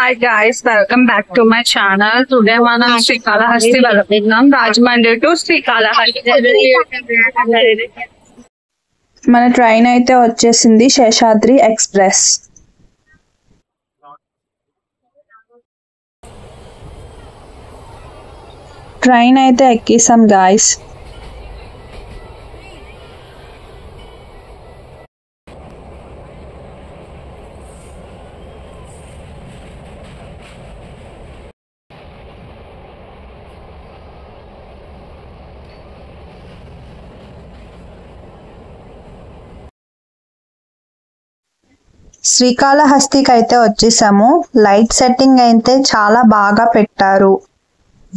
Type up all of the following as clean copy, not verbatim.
Hi guys, welcome back to my channel. Today మనం శ్రీకాళహస్తి వెళ్తున్నాం. Rajahmundry to Srikalahasti. మన ట్రైన్ అయితే వచ్చేసింది, శేషాద్రి ఎక్స్ప్రెస్. ట్రైన్ అయితే ఎక్కేసాం గాయస్. శ్రీకాళహస్తికి అయితే వచ్చేసాము. లైట్ సెట్టింగ్ అయితే చాలా బాగా పెట్టారు.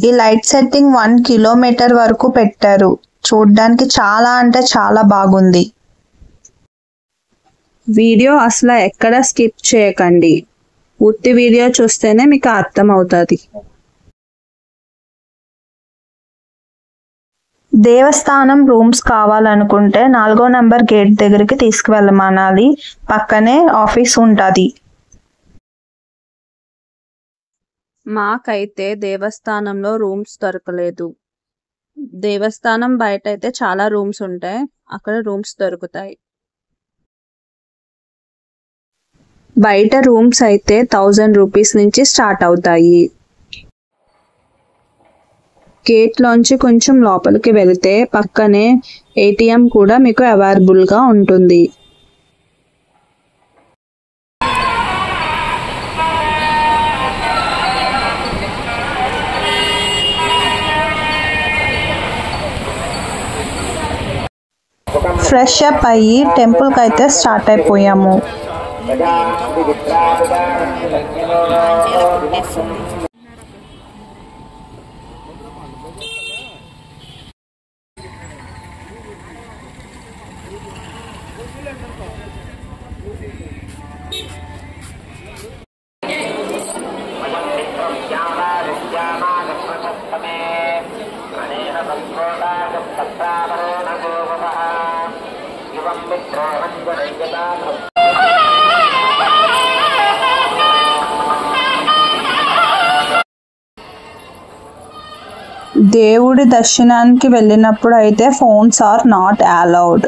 ఈ లైట్ సెట్టింగ్ 1 కిలోమీటర్ వరకు పెట్టారు. చూడ్డానికి చాలా అంటే చాలా బాగుంది. వీడియో అసలు ఎక్కడ స్కిప్ చేయకండి. పూర్తి వీడియో చూస్తేనే మీకు అర్థం అవుతుంది. దేవస్థానం రూమ్స్ కావాలనుకుంటే 4వ నంబర్ గేట్ దగ్గరికి తీసుకువెళ్ళమనాలి. పక్కనే ఆఫీస్ ఉంటుంది. మాకైతే దేవస్థానంలో రూమ్స్ దొరకలేదు. దేవస్థానం బయట అయితే చాలా రూమ్స్ ఉంటాయి, అక్కడ రూమ్స్ దొరుకుతాయి. బయట రూమ్స్ అయితే 1000 రూపీస్ నుంచి స్టార్ట్ అవుతాయి. గేట్ లోంచి కొంచెం లోపలికి వెళితే పక్కనే ఏటీఎం కూడా మీకు అవైలబుల్ గా ఉంటుంది. ఫ్రెష్ అప్ అయ్యి టెంపుల్ కి అయితే స్టార్ట్ అయిపోయాము. దేవుడి దర్శనానికి వెళ్ళినప్పుడు అయితే ఫోన్స్ ఆర్ నాట్ అలౌడ్.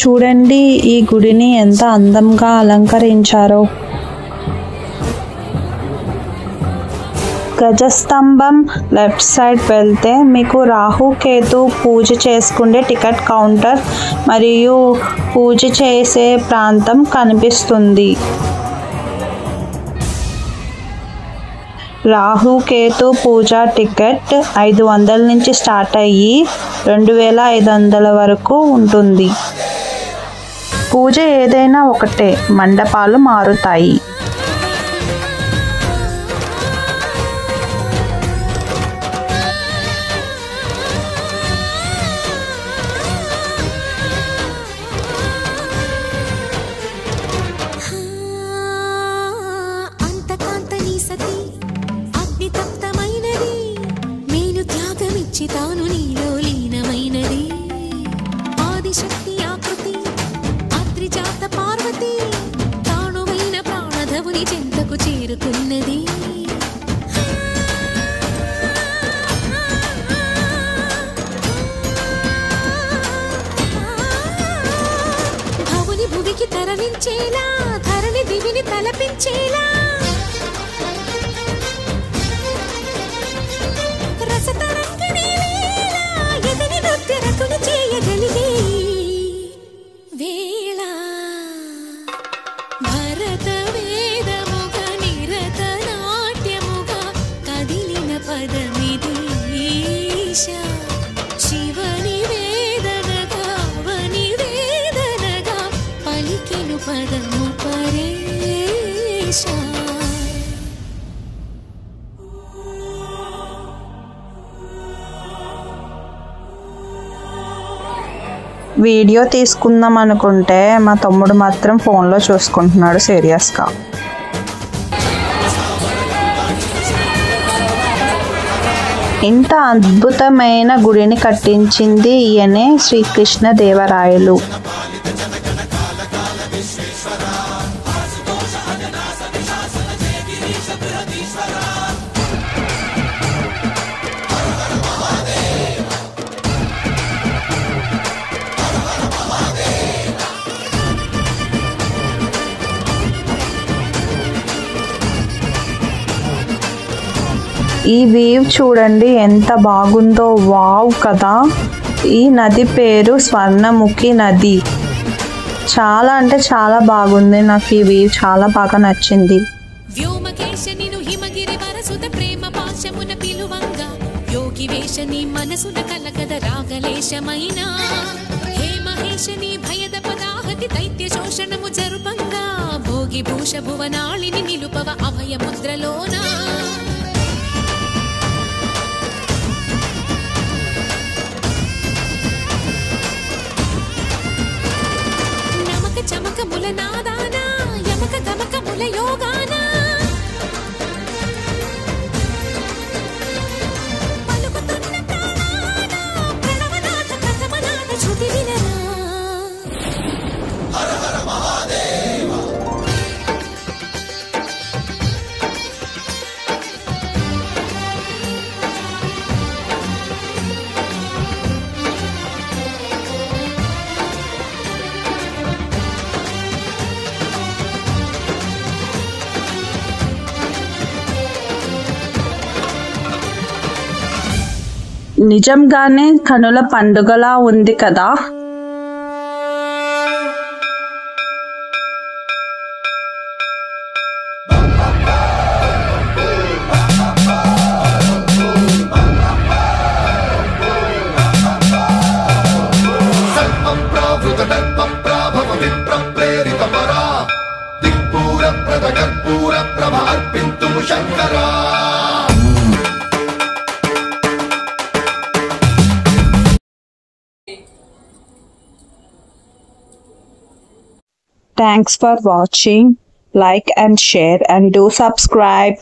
చూడండి ఈ గుడిని ఎంత అందంగా అలంకరించారో. గజస్తంభం లెఫ్ట్ సైడ్ వెళ్తే మీకు రాహుకేతు పూజ చేసుకునే టికెట్ కౌంటర్ మరియు పూజ చేసే ప్రాంతం కనిపిస్తుంది. రాహుకేతు పూజ టికెట్ 500 నుంచి స్టార్ట్ అయ్యి 2500 వరకు ఉంటుంది. పూజ ఏదైనా ఒకటే, మండపాలు మారుతాయి. తాను నీలో లీనమైనది ఆదిశక్తి ఆకృతి అత్రిజాత పార్వతి తానువైన ప్రాణధవుని చెంతకు చేరుకున్నది. భవుని భువికి తరలించేలా ధరణి దివిని తలపించేలా చేయగలిగే వేళ భరత వేదముగా నిరత నాట్యముగా కదిలిన పదమిది శివని వేదనగా అవని వేదనగా పలికెను పదము పరేశ. వీడియో తీసుకుందాం అనుకుంటే మా తమ్ముడు మాత్రం ఫోన్లో చూసుకుంటున్నాడు సీరియస్గా. ఇంత అద్భుతమైన గుడిని కట్టించింది ఈయనే శ్రీకృష్ణదేవరాయలు. ఈ వీవ్ చూడండి ఎంత బాగుందో, వావ్ కదా. ఈ నది పేరు స్వర్ణముఖి నది. చాలా అంటే చాలా బాగుంది. నాకు ఈ వీవ్ చాలా బాగా నచ్చింది. వ్యోమకేశనిను హిమగిరి వరసుత ప్రేమ పాశమున పిలువంగా యోగి వేషని మనసున కలకద రాగలేశమైన హే మహేశని భయద పదాహతి దైత్య శోషణము జరుపంగా భోగి భూష భువనాళిని నిలుపవ అభయ ముద్రలోనా. చమకముల నాదానా యమక గమకముల యోగానా పలుకుతున్న ప్రాణానా ప్రణవనాథ ప్రథమనాథ శృతి వినరా. హర హర మహాదేవ. నిజంగానే కనుల పండుగలా ఉంది కదా. Thanks for watching. Like and share and do subscribe.